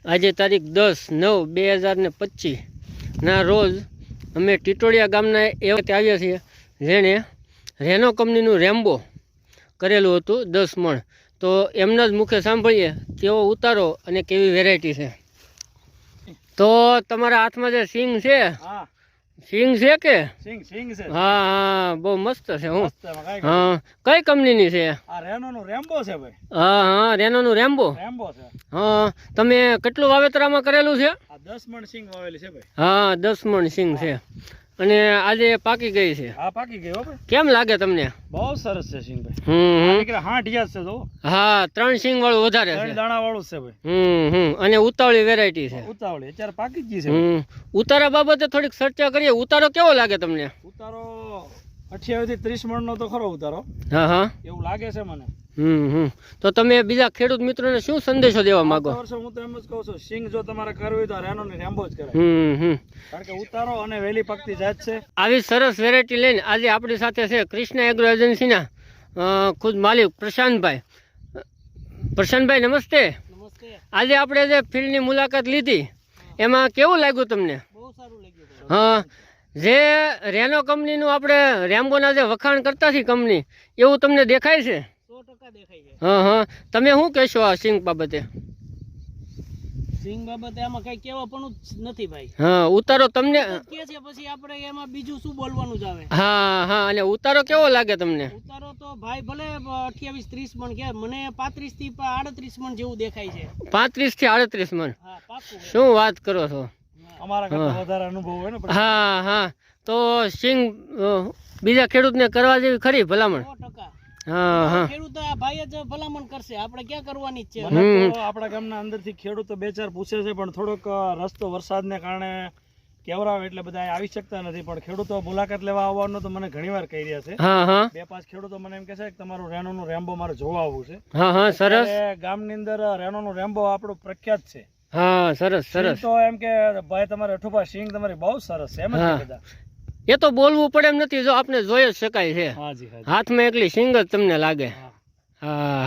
આજે તારીખ 10/9/2025 ના રોજ અમે ટીટોળિયા ગામના એવા આવ્યા છીએ જેણે રેનો કંપનીનું રેમ્બો કરેલું હતું 10 મણ. તો એમના જ મુખે સાંભળીએ કેવો ઉતારો અને કેવી વેરાયટી છે. તો તમારા હાથમાં જે સિંગ છે, સિંગ છે કે સિંગ છે? હા હા, બહુ મસ્ત છે. હું હા, કઈ કંપનીની છે? આ રેનોનું રેમ્બો છે ભાઈ. હા હા, રેનોનું રેમ્બો. છે. હા, તમે કેટલું વાવેતરામાં કરેલું છે? આ 10 મણ સિંગ વાવેલી છે ભાઈ. હા, 10 મણ સિંગ છે અને આજે પાકી ગઈ છે. હા, પાકી ગઈ હો ભાઈ. કેમ લાગે તમને? બહુ સરસ છે સિંગ ભાઈ. હાંઠિયા છે તો. હા, 3 સિંગ વાળું વધારે છે. 3 દાણા વાળું છે ભાઈ. અને ઉતાવળી વેરાયટી છે. ઉતાવળી અત્યારે પાકી જ ગઈ છે. ઉતારા બાબતે થોડીક ચર્ચા કરીએ. ઉતારો કેવો લાગે તમને? ઉતારો 28 થી 30 મણ નો તો ખરો ઉતારો. હા હા, એવું લાગે છે મને. તો તમે બીજા ખેડૂત મિત્રોને શું સંદેશો દેવા માંગો? હું તો એમ જ કહું છું, સિંગ જો તમારે કરવી હોય તો રેનો ને રેમ્બો જ કરાય. કારણ કે ઉતારો અને વેલી પકતી જાત છે. આવી સરસ વેરાયટી લઈને આજે આપણી સાથે છે કૃષ્ણા એગ્રો એજન્સીના ખુદ માલિક પ્રશાંતભાઈ. પ્રશાંતભાઈ નમસ્તે. આજે આપણે જે ફિલ્ડની મુલાકાત લીધી એમાં કેવું લાગ્યું તમને? બહુ સારું લાગ્યું. હા, જે રેનો કંપનીનું આપણે રેમ્બોના જે વખાણ કરતા હતી કંપની, એવું તમને દેખાય છે? 100% દેખાય છે. હા હા, તમે શું કહેશો આ સિંગ બાબતે? સિંગ બાબતે આમાં કઈ કેવા પણ નથી ભાઈ. હા, ઉતારો તમને કે છે પછી આપણે એમાં બીજું શું બોલવાનું જ આવે. હા હા, અને ઉતારો કેવો લાગે તમને? ઉતારો તો ભાઈ ભલે 28-30 મણ કે મને 35 થી 38 મણ જેવું દેખાય છે. 35 થી 38 મણ? હા, પાક્કું. શું વાત કરો છો? અમારા કરતા વધારે અનુભવ હોય ને. હા હા, તો સિંગ બીજા ખેડૂતને કરવા જેવી ખરી ભલામણ? 100%. હા હા, ખેડૂત ભાઈ જ ભલામણ કરશે, આપણે ક્યાં કરવાની છે. આપણા ગામના અંદરથી ખેડૂતો 2-4 પૂછે છે, પણ થોડોક રસ્તો વરસાદને કારણે કેવરાવ એટલે બધા આવી શકતા નથી. પણ ખેડૂતો મુલાકાત લેવા આવવાનું તો મને ઘણીવાર કહી રહ્યા છે. હા હા, 2-5 ખેડૂતો મને એમ કહે છે કે તમારું રેનોનું રેમ્બો મારે જોવા આવવું છે. હા હા, સરસ. ગામની અંદર રેનોનું રેમ્બો આપણું પ્રખ્યાત છે. હા, સરસ સરસ. તો એમ કે ભાઈ તમારે અઠુભા સિંગ તમારી બહુ સરસ છે. એમ જ બધા એ તો બોલવું પડે એમ નથી, જો આપણે જોઈ જ શકાય છે. હાજી, હાથમાં એકલી સિંગ જ તમને લાગે. હા હા.